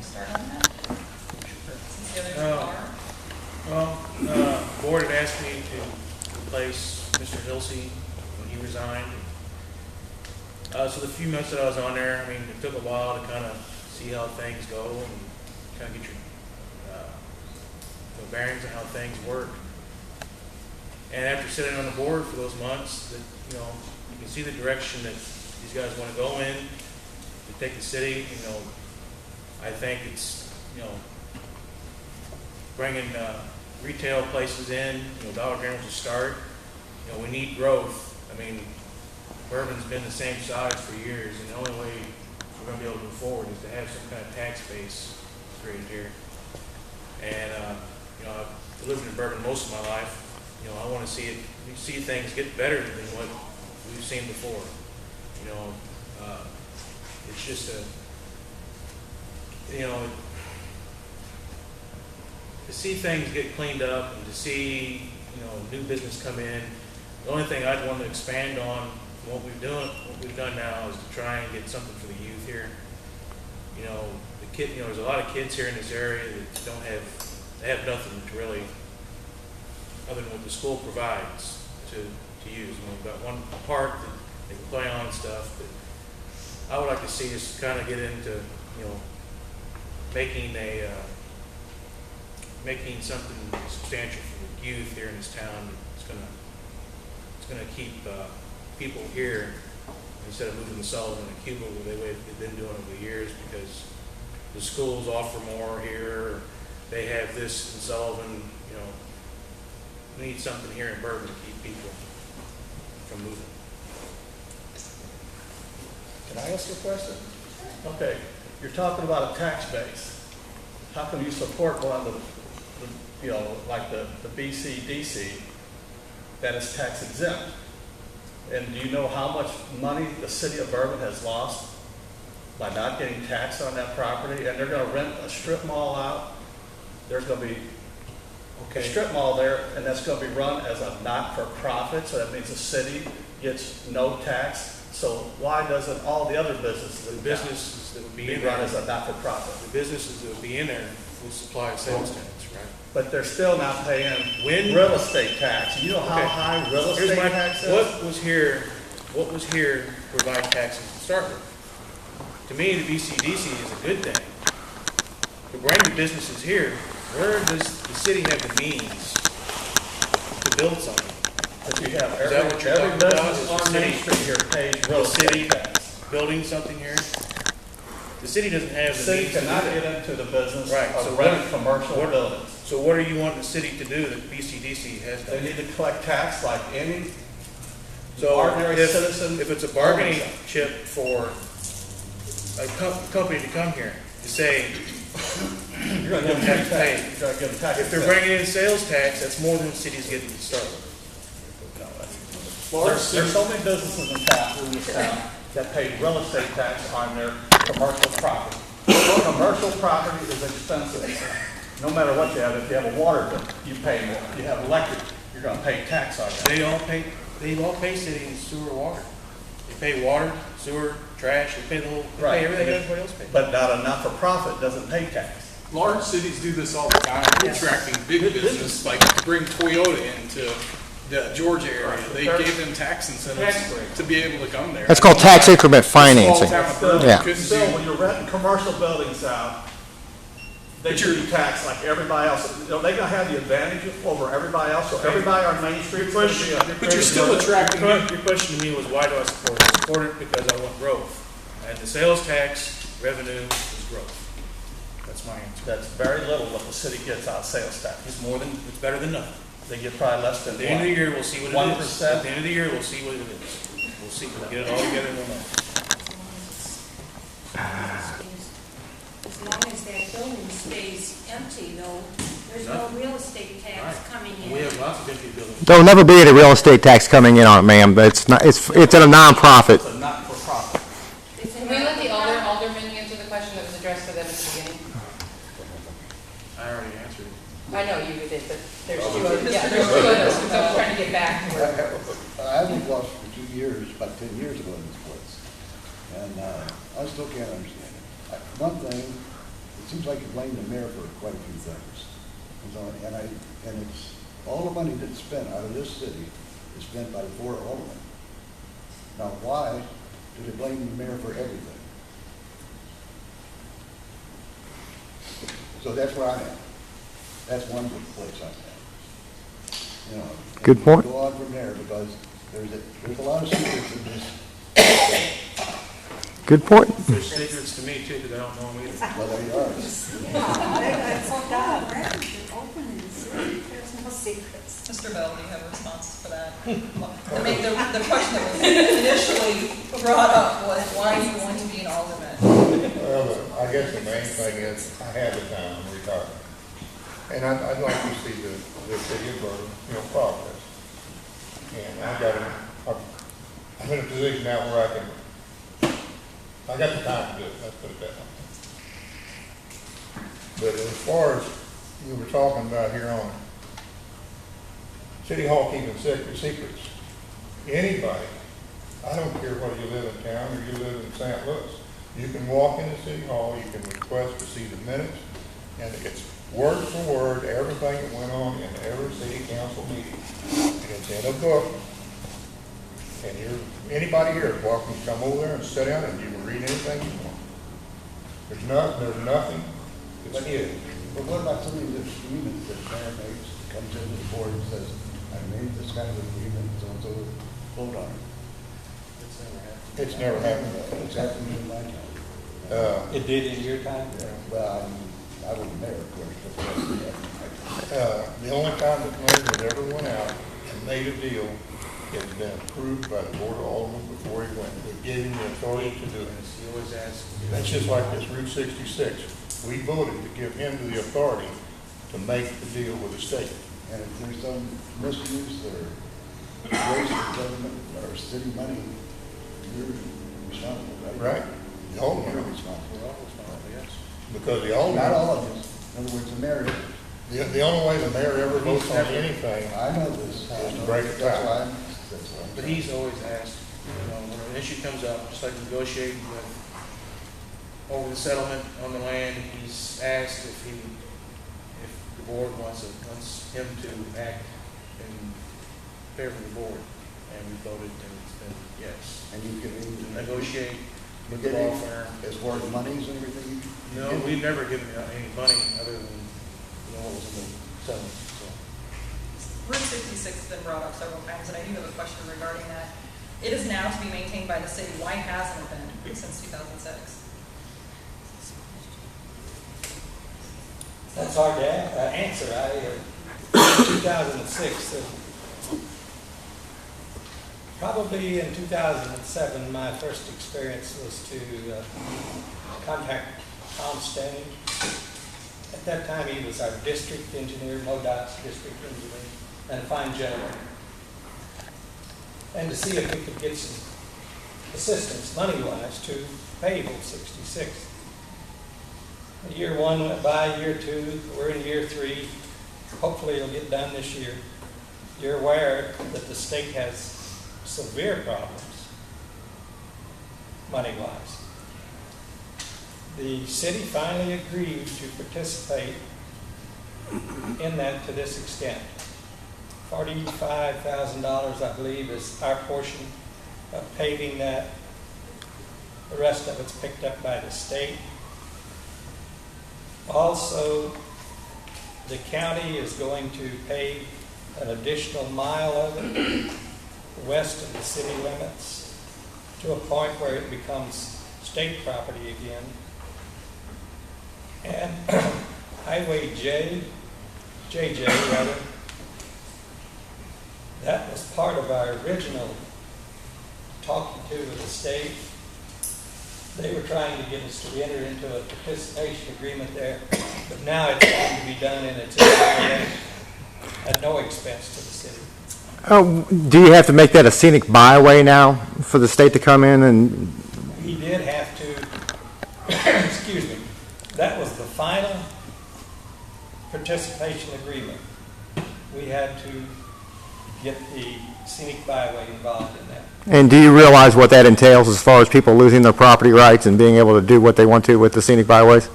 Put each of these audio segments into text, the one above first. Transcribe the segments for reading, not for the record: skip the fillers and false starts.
start on that? Since the others are. Well, board had asked me to replace Mr. Hilsey when he resigned. So the few months that I was on there, I mean, it took a while to kind of see how things go and kind of get your bearings on how things work. And after sitting on the board for those months, that you can see the direction that these guys want to go in to take the city. I think it's bringing retail places in. Dollar General's a start. We need growth. I mean, Bourbon's been the same size for years, and the only way we're going to be able to move forward is to have some kind of tax base created here. And I've lived in Bourbon most of my life. I want to see things get better than what we've seen before. It's just to see things get cleaned up and to see new business come in. The only thing I'd want to expand on what we've done now is to try and get something for the youth here. There's a lot of kids here in this area that they have nothing to really, other than what the school provides to use. We've got one park that they can play on and stuff, but I would like to see us kind of get into, making something substantial for the youth here in this town that's gonna keep people here instead of moving to Sullivan and Cuba where they've been doing over the years, because the schools offer more here. They have this in Sullivan. We need something here in Bourbon to keep people from moving. Can I ask you a question? Okay, you're talking about a tax base. How can you support one of like the BCDC that is tax exempt? And do you know how much money the city of Bourbon has lost by not getting taxed on that property? And they're going to rent a strip mall out. There's going to be a strip mall there, and that's going to be run as a not-for-profit, so that means the city gets no tax. So why doesn't all the other businesses that would be run as a not-for-profit? The businesses that would be in there would supply sales tax, right? But they're still not paying real estate tax. You know how high real estate tax is? What was here provide taxes to start with? To me, the BCDC is a good thing. To bring the businesses here, where does the city have the means to build something? But you have Is that what you're talking about? Is on Main Street here pays real estate tax. Building something here? The city doesn't have the city means cannot to do get into the business of of renting commercial buildings. So what are you wanting the city to do that BCDC has done? They need to collect tax like any ordinary citizen. If it's a bargaining chip for a company to come here to say, you're going to give them tax pay. You're going to give them tax. If they're bringing in sales tax, that's more than the city's getting to start with. There's so many businesses in this town that pay real estate tax on their commercial property. Commercial property is expensive. No matter what you have, if you have a water bill, you pay more. If you have electric, you're going to pay tax on that. They all pay city and sewer water. They pay water, sewer, trash, they pay everything everybody else pays. But not a not-for-profit doesn't pay tax. Large cities do this all the time. They're attracting big business, like to bring Toyota into the Georgia area. They gave them tax incentives to be able to come there. That's called tax increment financing. Yeah. Still, when you're renting commercial buildings out, they should be taxed like everybody else. They're going to have the advantage over everybody else. So everybody on Main Street. But you're still attracting. Your question to me was, why do I support it? I support it because I want growth, and the sales tax revenue is growth. That's my answer. That's very little what the city gets out of sales tax. It's better than nothing. They get probably less than At the end of the year, we'll see what it is. 1%. At the end of the year, we'll see what it is. We'll see. We'll get it all together and we'll know. As long as that building stays empty, though, there's no real estate tax coming in. We have lots of empty buildings. There'll never be any real estate tax coming in on it, ma'am. But it's not. It's in a nonprofit. It's a not-for-profit. Can we let the alderman answer the question that was addressed to them at the beginning? I already answered it. I know you did, but there's two others. Yeah, there's two others, so I'm trying to get back to where. I lived lost for 2 years, about 10 years ago in this place, and I still can't understand it. One thing, it seems like you blame the mayor for quite a few things. And it's, all the money that's spent out of this city is spent by the 4 aldermen. Now, why do they blame the mayor for everything? So that's where I'm at. That's one place I'm at. You know. and Good point. Go on from there, because there's a lot of secrets in this. Good point. There's secrets to me too, because I don't know them either. Well, there you are. It's all down, they're open in the city, there's no secrets. Mr. Bell, do you have a response for that? I mean, the question that was initially brought up was, why do you want to be an alderman? Well, I guess the main thing is, I have a time, I'm retired. And I'd like to see the city of Bourbon, progress. And I'm in a position now where I got the time to do it, let's put it that way. But as far as you were talking about here on City Hall keeping secrets, anybody, I don't care whether you live in town or you live in St. Louis, you can walk into City Hall, you can request to see the minutes, and it's word for word, everything that went on in every city council meeting. And it's in a book. And anybody here is welcome to come over there and sit down and you can read anything you want. There's nothing that's hidden. But what about some of the agreements that mayor makes, comes into the board and says, I made this kind of agreement, so vote on it? It's never happened. It's happened in my time. It did in your time? Well, I wasn't there, of course, but The only time that mayor has ever went out and made a deal, it has been approved by the board of aldermen before he went. They gave him the authority to do it. He always asks. That's just like this Route 66. We voted to give him the authority to make the deal with the state. and if there's some misuse or waste of government or city money, you're responsible, right? Right? The aldermen. You're responsible. We're all responsible, yes. Because the alderman. Not all of us. In other words, the mayor. The only way the mayor ever votes on anything I know this. is to break a That's tie. why I'm. But he's always asked, when an issue comes up, just like negotiating with, over the settlement on the land, he's asked if the board wants him to act in favor of the board, and we voted, and it's been yes. And you can Negotiate with the get law any, firm. as far as monies and everything? No, we've never given out any money other than, what was in the settlement, so. Route 66 has been brought up several times, and I do have a question regarding that. It is now to be maintained by the city. Why hasn't it been since 2006? That's hard to answer. In 2006, probably in 2007, my first experience was to contact Tom Stanley. At that time, he was our district engineer, MoDOT's district engineer, and a fine gentleman. And to see if we could get some assistance, money-wise, to pave Route 66. Year one went by, year two, we're in year three. Hopefully it'll get done this year. You're aware that the state has severe problems, money-wise. The city finally agreed to participate in that to this extent. $45,000, I believe, is our portion of paving that. The rest of it's picked up by the state. Also, the county is going to pave an additional mile of it west of the city limits to a point where it becomes state property again. And Highway JJ rather, that was part of our original talking to with the state. They were trying to get us to enter into a participation agreement there, but now it's going to be done in its entirety at no expense to the city. Do you have to make that a scenic byway now for the state to come in and? He did have to, excuse me, that was the final participation agreement. We had to get the scenic byway involved in that. And do you realize what that entails as far as people losing their property rights and being able to do what they want to with the scenic byways?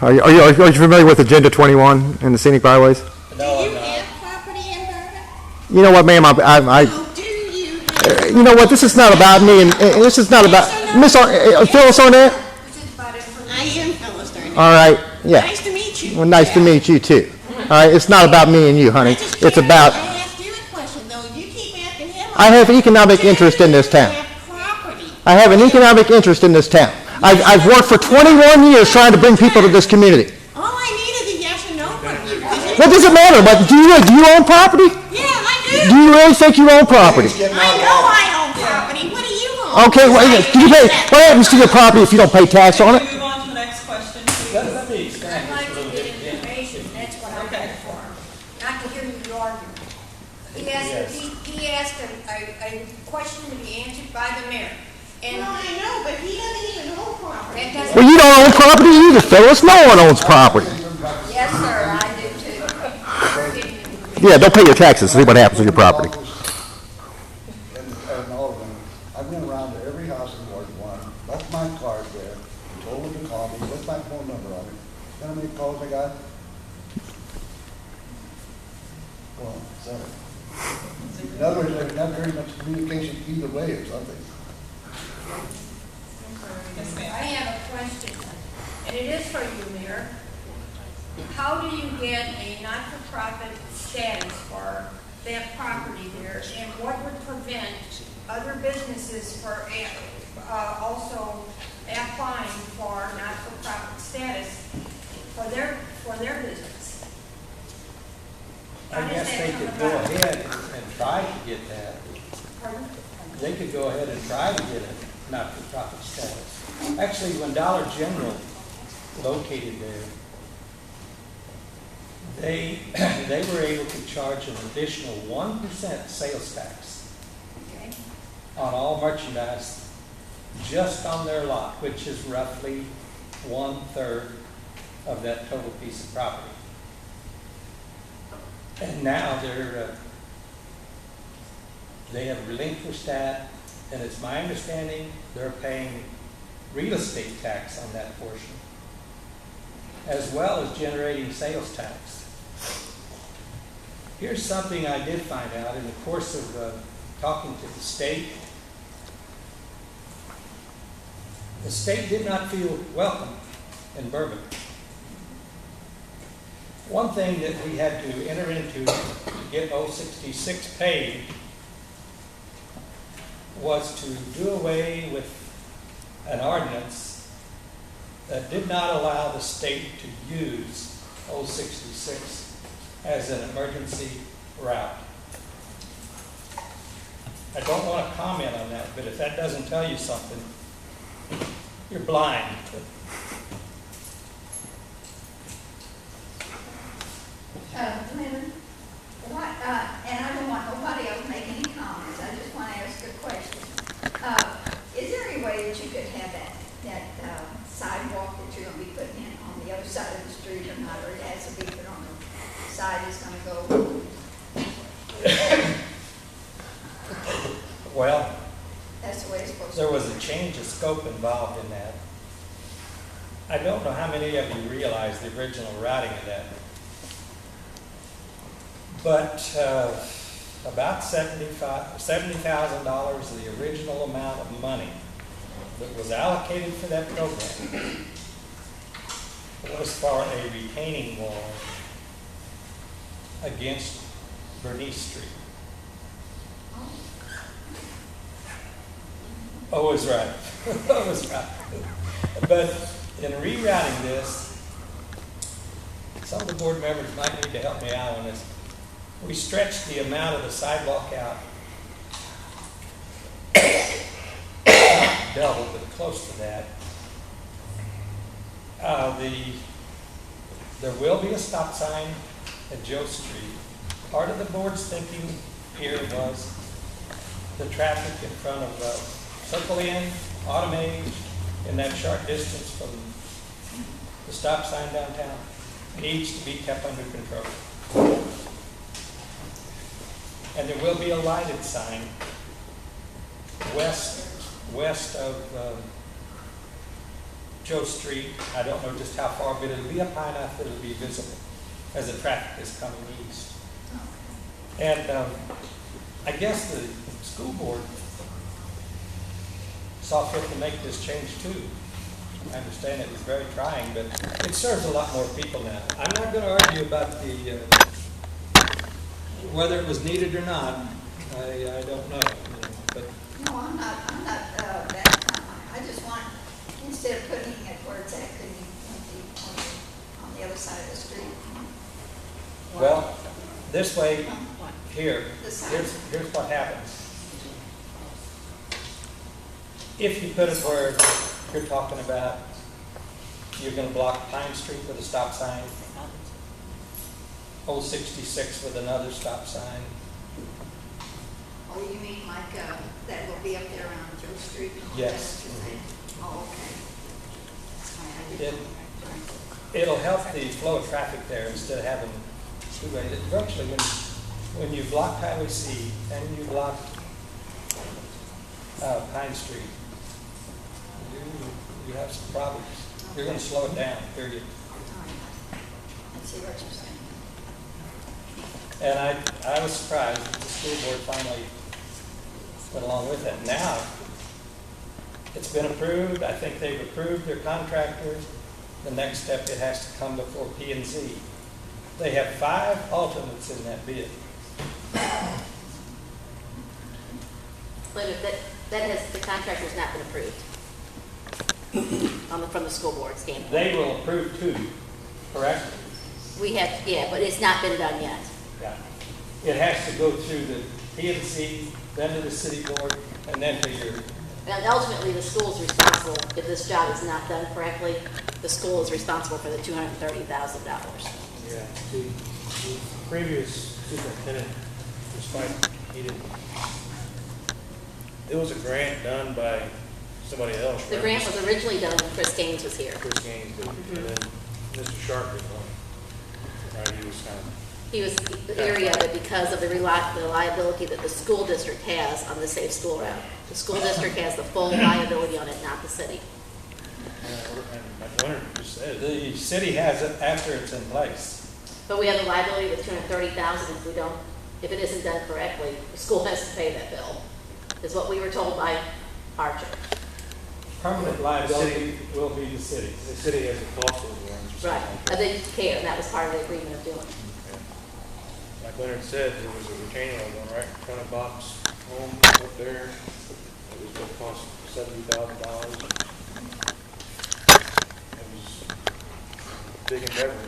Are you familiar with Agenda 21 and the scenic byways? No, Do I'm you not. have property in Bourbon? You know what, ma'am, No, do you have? you know what, this is not about me, and this is not about, Miss Phyllis Arnett? This is about information. I am Phyllis Turner. All right, yeah. Nice to meet you. Well, nice to meet you, too. All right, it's not about me and you, honey. It's about, I asked you a question, though. You keep asking him. I have economic interest in this town. You have property. I have an economic interest in this town. I've worked for 21 years trying to bring people to this community. All I need is a yes or no from you. What does it matter? But do you own property? Yeah, I Do you really think you own property? do. I know I own property. What do you own? Okay, well, do you pay, what happens to your property if you don't pay tax on it? Can we move on to the next question? Let me expand I'd like this a to little get bit again. information, that's what I'm Okay. looking for, not to hear you argue. He asked a question to be answered by the mayor, and Well, I know, but he doesn't even own property. that doesn't. Well, you don't own property either, Phyllis. No one owns property. Yes, sir, I do too. Yeah, don't pay your taxes. See what happens with your property. And alderman, I've been around to every house in Ward 1, left my card there, told them to call me, with my phone number on it. You know how many calls I got? Well, 7. In other words, there's not very much communication either way or something. Yes, I ma'am. have a question, and it is for you, Mayor. How do you get a not-for-profit status for that property there, and what would prevent other businesses for also applying for not-for-profit status for their business? I guess they could go ahead and try to get that. Pardon? They could go ahead and try to get a not-for-profit status. Actually, when Dollar General located there, they were able to charge an additional 1% sales tax Okay. on all merchandise just on their lot, which is roughly 1/3 of that total piece of property. And now they have relinquished that, and it's my understanding they're paying real estate tax on that portion, as well as generating sales tax. Here's something I did find out in the course of talking to the state. The state did not feel welcome in Bourbon. One thing that we had to enter into to get 066 paid was to do away with an ordinance that did not allow the state to use 066 as an emergency route. I don't want to comment on that, but if that doesn't tell you something, you're blind. Leonard, what, and I don't want nobody else making any comments, I just want to ask a question. Is there any way that you could have that sidewalk that you're going to be putting in on the other side of the street or not, or it has to be put on the side it's going to go? Well, That's the way it's supposed to be. there was a change of scope involved in that. I don't know how many of you realize the original routing of that. But about $70,000 of the original amount of money that was allocated for that program was for a retaining wall against Bernice Street. Oh, was right. Oh, was right. But in rerouting this, some of the board members might need to help me out on this. We stretched the amount of the sidewalk out, not double, but close to that. There will be a stop sign at Joe Street. Part of the board's thinking here was the traffic in front of Circle Inn, Autumn Age, in that short distance from the stop sign downtown, needs to be kept under control. And there will be a lighted sign west of Joe Street. I don't know just how far, but it'll be up high enough that it'll be visible as the traffic is coming east. And I guess the school board saw fit to make this change too. I understand it was very trying, but it serves a lot more people now. I'm not going to argue about the whether it was needed or not. I don't know, but No, I'm not, that, I just want, instead of putting it where it's at, could you on the other side of the street? well, this way here, The side. here's what happens. If you put it where you're talking about, you're going to block Pine Street with a stop sign, Old 66 with another stop sign. Oh, you mean like, that will be up there on Joe Street? and all that, Yes. you're saying? Oh, okay. That's fine, I It- didn't. It'll help the flow of traffic there instead of having two ways. Virtually, when you block Highway C and you block Pine Street, you have some problems. You're going to slow it down, period. I see what you're saying. And I was surprised that the school board finally went along with it. Now, it's been approved. I think they've approved their contractor. The next step, it has to come before P&Z. They have 5 alternates in that bid. But the contractor's not been approved from the school board standpoint. They will approve 2, correct? We have, yeah, but it's not been done yet. Yeah. It has to go through the P&Z, then to the city board, and then to your, And ultimately, the school's responsible, if this job is not done correctly, the school is responsible for the $230,000. Yeah, the previous superintendent, despite he didn't, it was a grant done by somebody else. The right? grant was originally done when Chris Gaines was here. Chris Gaines did, and then Mr. Sharp did one. Right, he was kind of, He was the area of it because of the liability that the school district has on the Safe School Route. The school district has the full liability on it, not the city. and like Leonard just said, the city has it after it's in place. But we have the liability of $230,000 if it isn't done correctly, the school has to pay that bill, is what we were told by Archer. Permanent liability will be the city. the city has a cost overruns or Right, something like I that. didn't care, and that was part of the agreement of doing. Like Leonard said, there was a retaining wall going right in front of Bob's home up there. It was going to cost $70,000. It was a big endeavor.